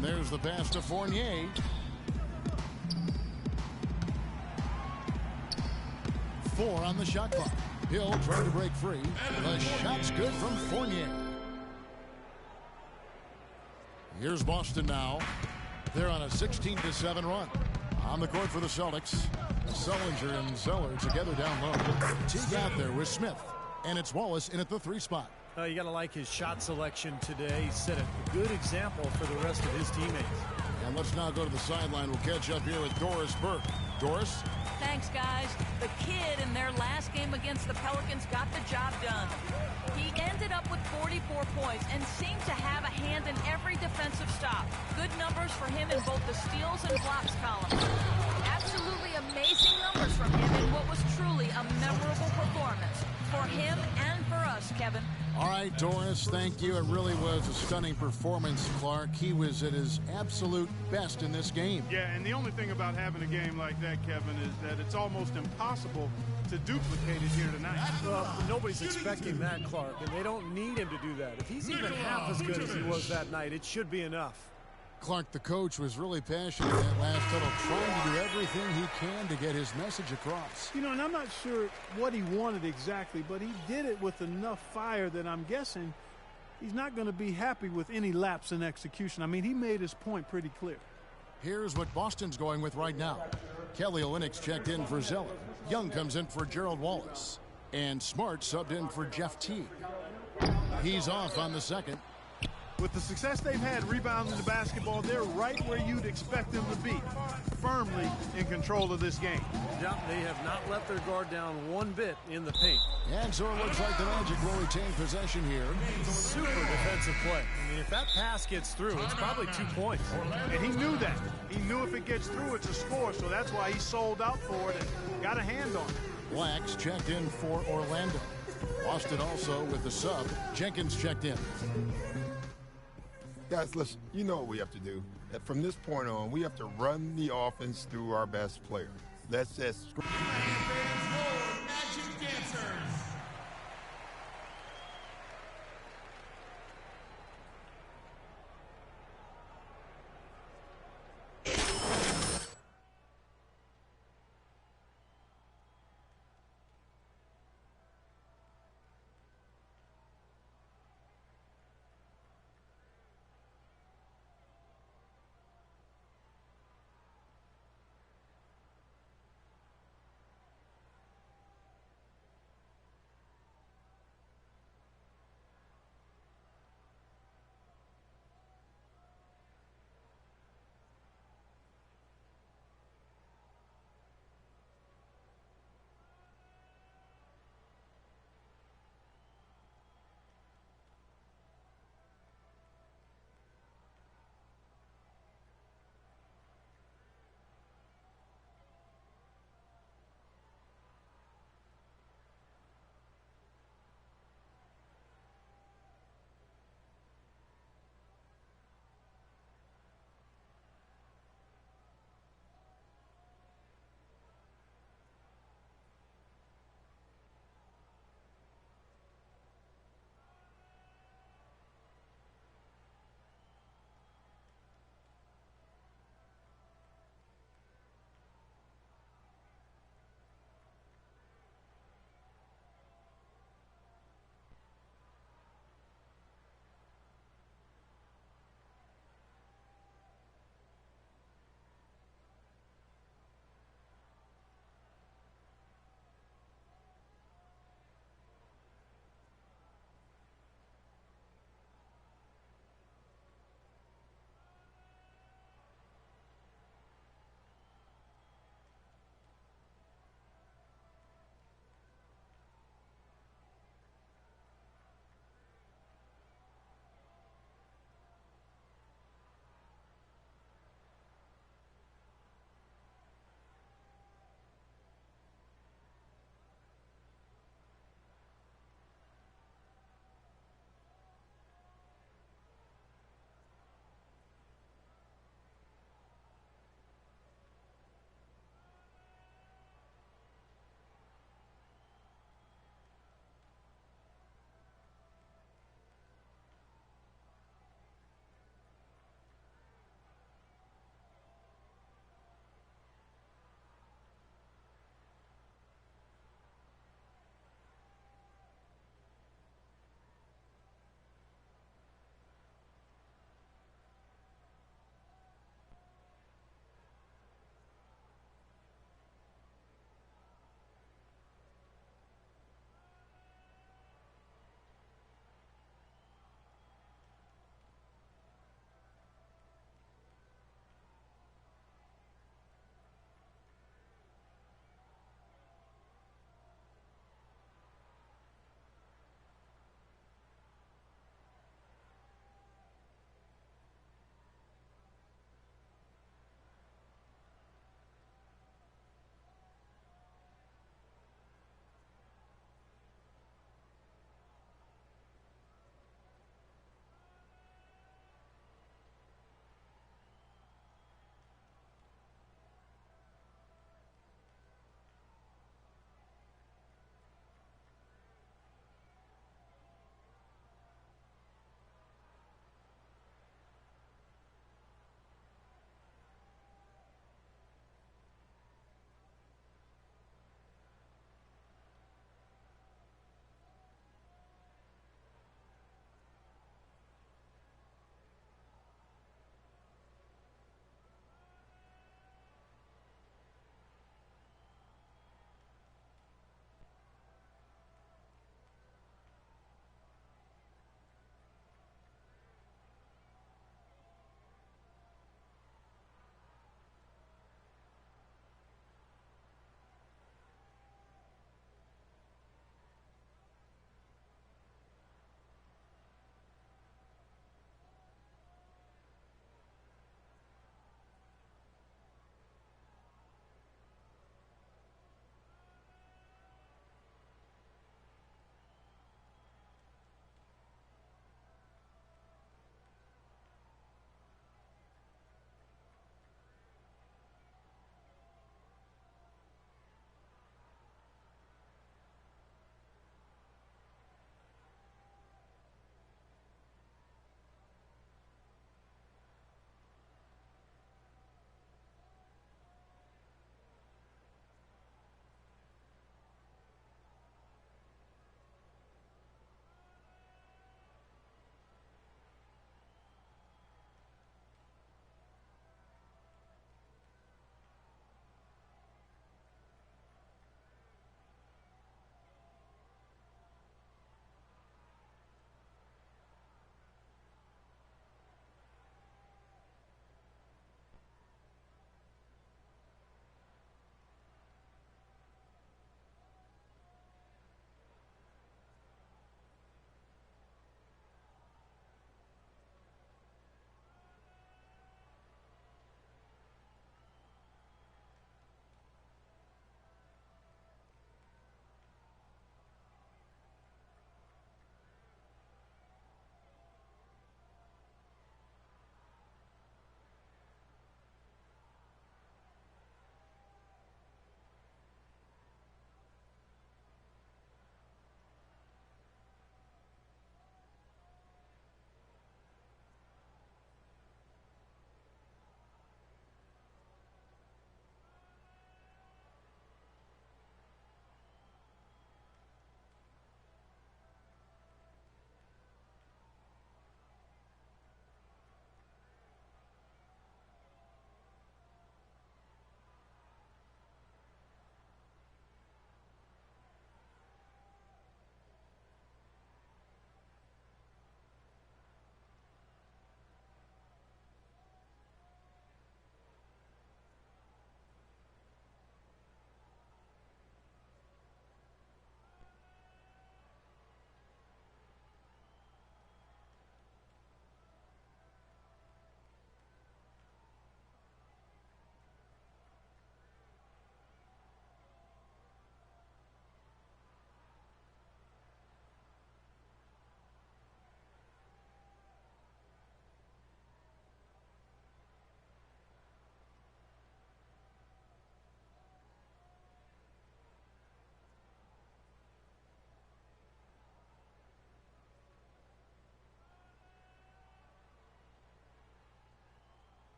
And there's the pass to Fournier. Four on the shot clock. Hill trying to break free. The shot's good from Fournier. Here's Boston now. They're on a 16-7 run. On the court for the Celtics. Sullinger and Zeller together down low. Teague out there with Smith. And it's Wallace in at the 3 spot. You got to like his shot selection today. He set a good example for the rest of his teammates. And let's now go to the sideline. We'll catch up here with Doris Burke. Doris? Thanks, guys. The kid in their last game against the Pelicans got the job done. He ended up with 44 points and seemed to have a hand in every defensive stop. Good numbers for him in both the steals and blocks column. Absolutely amazing numbers from him in what was truly a memorable performance. For him and for us, Kevin. All right, Doris, thank you. It really was a stunning performance, Clark. He was at his absolute best in this game. Yeah, and the only thing about having a game like that, Kevin, is that it's almost impossible to duplicate it here tonight. Well, nobody's expecting that, Clark, and they don't need him to do that. If he's even half as good as he was that night, it should be enough. Clark, the coach, was really passionate in that last huddle, trying to do everything he can to get his message across. You know, and I'm not sure what he wanted exactly, but he did it with enough fire that I'm guessing he's not going to be happy with any lapse in execution. I mean, he made his point pretty clear. Here's what Boston's going with right now. Kelly Olynyk's checked in for Zeller. Young comes in for Gerald Wallace. And Smart subbed in for Jeff Teague. He's off on the second. With the success they've had rebounding the basketball, they're right where you'd expect them to be, firmly in control of this game. Yeah, they have not let their guard down one bit in the paint. And so it looks like the Magic will retain possession here. Super defensive play. I mean, if that pass gets through, it's probably 2 points. And he knew that. He knew if it gets through, it's a score, so that's why he sold out for it and got a hand on it. Blacks checked in for Orlando. Boston also with the sub. Jenkins checked in. Guys, listen, you know what we have to do. From this point on, we have to run the offense through our best player. Let's just...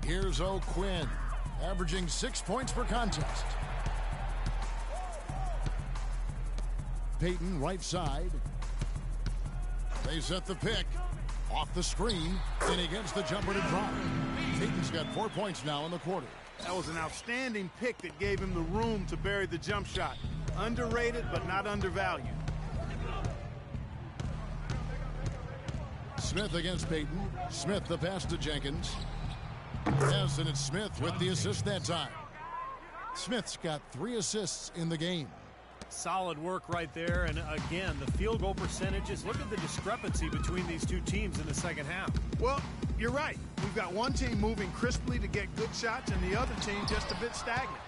Here's O'Quinn, averaging 6 points per contest. Peyton, right side. They set the pick. Off the screen, and he gets the jumper to drop. Peyton's got 4 points now in the quarter. That was an outstanding pick that gave him the room to bury the jump shot. Underrated, but not undervalued. Smith against Peyton. Smith the pass to Jenkins. Yes, and it's Smith with the assist that time. Smith's got 3 assists in the game. Solid work right there, and again, the field goal percentages. Look at the discrepancy between these two teams in the second half. Well, you're right. We've got one team moving crisply to get good shots, and the other team just a bit stagnant.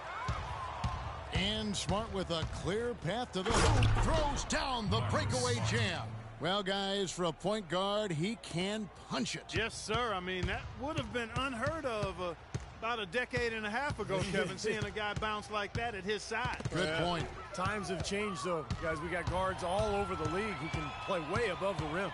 And Smart with a clear path to the hoop. Throws down the breakaway jam. Well, guys, for a point guard, he can punch it. Yes, sir. I mean, that would have been unheard of about a decade and a half ago, Kevin, seeing a guy bounce like that at his side. Good point. Times have changed, though, guys. We got guards all over the league who can play way above the rim.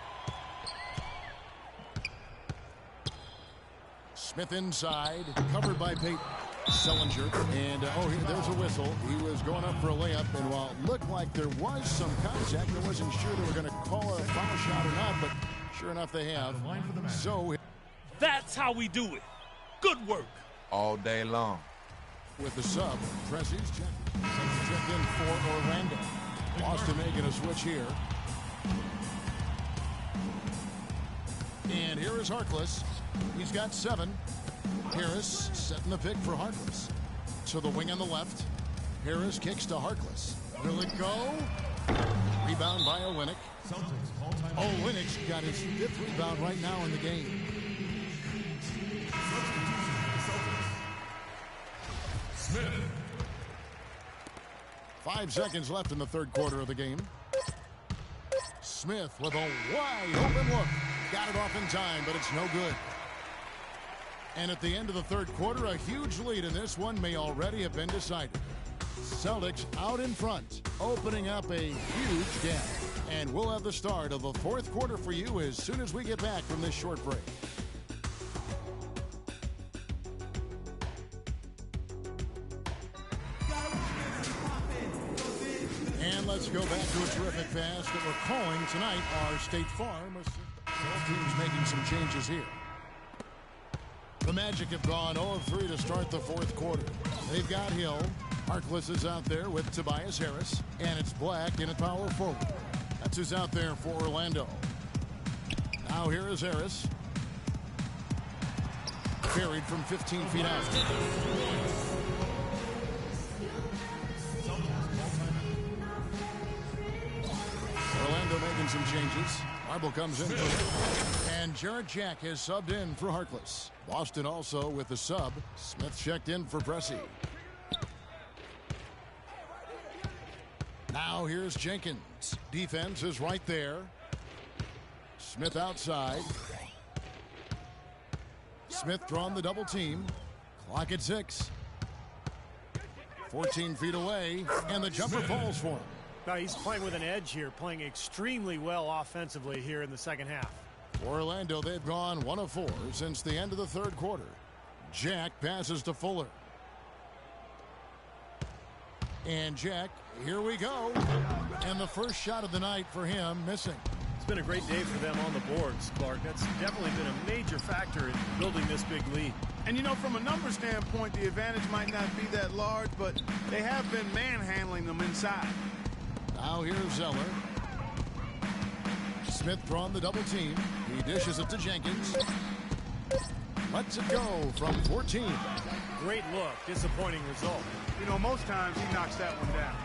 Smith inside, covered by Peyton. Sellinger, and there's a whistle. He was going up for a layup, and while it looked like there was some contact, I wasn't sure they were going to call a foul shot or not, but sure enough they have. So that's how we do it. Good work. All day long. With the sub, Pressey's check in for Orlando. Boston making a switch here. And here is Harkless. He's got 7. Harris setting the pick for Harkless. To the wing on the left. Harris kicks to Harkless. Will it go? Rebound by Olynyk. Olynyk got his 5th rebound right now in the game. Smith. 5 seconds left in the third quarter of the game. Smith with a wide open look. Got it off in time, but it's no good. And at the end of the third quarter, a huge lead in this one may already have been decided. Celtics out in front, opening up a huge gap. And we'll have the start of the fourth quarter for you as soon as we get back from this short break. And let's go back to a terrific pass that we're calling tonight our State Farm. Both teams making some changes here. The Magic have gone 0-3 to start the fourth quarter. They've got Hill. Harkless is out there with Tobias Harris. And it's Black in at power forward. That's who's out there for Orlando. Now here is Harris. Carried from 15 feet out. Orlando making some changes. Marble comes in. And Jarrett Jack has subbed in for Harkless. Boston also with the sub. Smith checked in for Pressey. Now here's Jenkins. Defense is right there. Smith outside. Smith drawn the double team. Clock at 6. 14 feet away, and the jumper falls for him. Now he's playing with an edge here, playing extremely well offensively here in the second half. For Orlando, they've gone 1 of 4 since the end of the third quarter. Jack passes to Fuller. And Jack, here we go. And the first shot of the night for him missing. It's been a great day for them on the boards, Clark. That's definitely been a major factor in building this big lead. And, you know, from a number standpoint, the advantage might not be that large, but they have been manhandling them inside. Now here's Zeller. Smith drawn the double team. He dishes it to Jenkins. Lets it go from 14. Great look. Disappointing result. You know, most times he knocks that one down.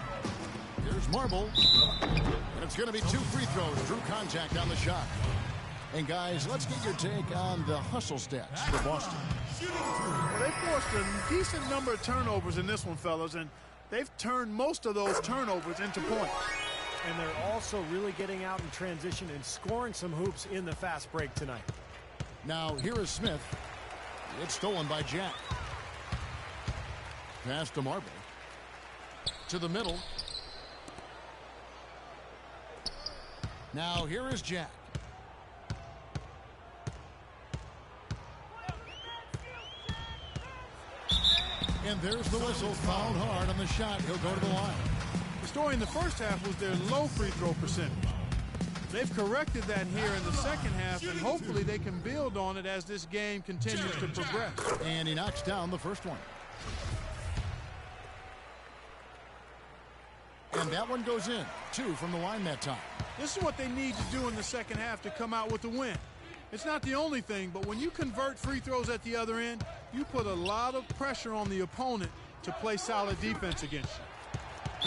Here's Marble. And it's going to be 2 free throws. Drew contact on the shot. And, guys, let's get your take on the hustle stats for Boston. Well, they forced a decent number of turnovers in this one, fellas, and they've turned most of those turnovers into points. And they're also really getting out in transition and scoring some hoops in the fast break tonight. Now, here is Smith. It's stolen by Jack. Pass to Marble. To the middle. Now, here is Jack. there's the whistle. Fouled hard on the shot. He'll go to the line. The story in the first half was their low free throw percentage. They've corrected that here in the second half, and hopefully they can build on it as this game continues to progress. And he knocks down the first one. And that one goes in. 2 from the line that time. This is what they need to do in the second half to come out with the win. It's not the only thing, but when you convert free throws at the other end, you put a lot of pressure on the opponent to play solid defense against you.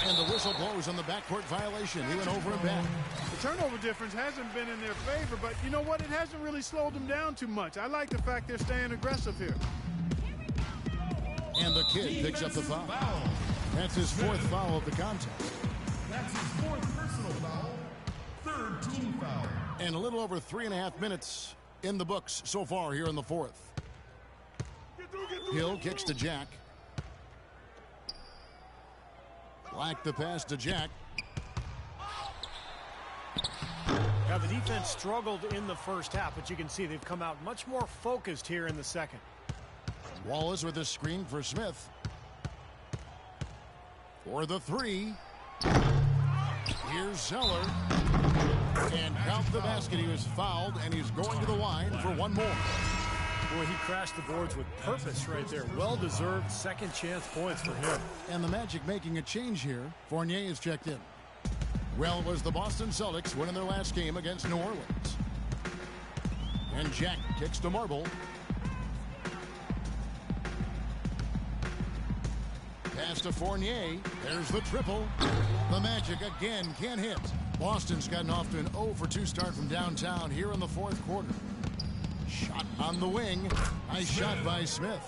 And the whistle blows on the backcourt violation. He went over and back. The turnover difference hasn't been in their favor, but you know what? It hasn't really slowed them down too much. I like the fact they're staying aggressive here. And the kid picks up the foul. That's his 4th foul of the contest. That's his 4th personal foul. 3rd team foul. And a little over 3.5 minutes in the books so far here in the 4th. Hill kicks to Jack. Black the pass to Jack. Now the defense struggled in the first half, but you can see they've come out much more focused here in the second. Wallace with a screen for Smith. For the 3. Here's Zeller. And count the basket. He was fouled, and he's going to the line for one more. Boy, he crashed the boards with purpose right there. Well-deserved second chance points for him. And the Magic making a change here. Fournier is checked in. Well, it was the Boston Celtics winning their last game against New Orleans. And Jack kicks to Marble. Pass to Fournier. There's the triple. The Magic again can't hit. Boston's gotten off to an 0-for-2 start from downtown here in the 4th quarter. Shot on the wing. Nice shot by Smith.